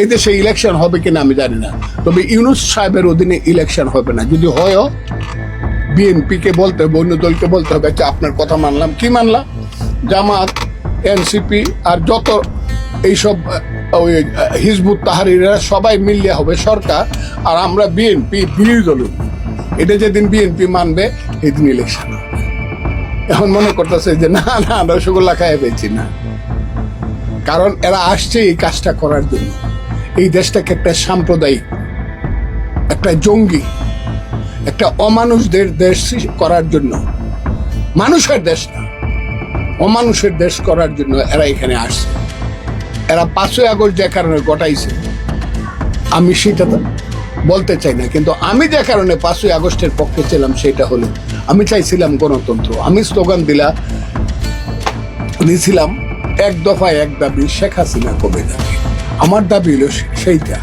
এই দেশে ইলেকশন হবে কিনা আমি জানি না, তবে ইউনূস সাহেবের অধীনে ইলেকশন হবে না। যদি হয়ও বিএনপিকে বলতে হবে, অন্য দলকে বলতে হবে আচ্ছা আপনার কথা মানলাম, কি মানলাম, জামাত, এনসিপি আর যত এইসব ওই হিজবুত তাহরিরা সবাই মিলিয়ে হবে সরকার, আর আমরা বিএনপি বিরোধী দল। এটা যেদিন বিএনপি মানবে এদিন ইলেকশন হবে। এখন মনে করতেছে যে না না রসগোল্লা খাইয়ে পেয়েছি না, কারণ এরা আসছে এই কাজটা করার জন্য, এই দেশটাকে একটা সাম্প্রদায়িক, একটা জঙ্গি, একটা অমানুষদের দেশ করার জন্য, মানুষের দেশ না অমানুষের দেশ করার জন্য এরা এখানে আসছে। এরা 5ই আগস্ট যে কারণে ঘটাইছে আমি সেটা বলতে চাই না, কিন্তু আমি যে কারণে 5ই আগস্টের পক্ষে ছিলাম সেটা হলো আমি চাইছিলাম গণতন্ত্র। আমি স্লোগান দিয়েছিলাম এক দফায় এক দাবি, শেখ হাসিনা কবে যাবে। আমার দাবি হলো সেইটা।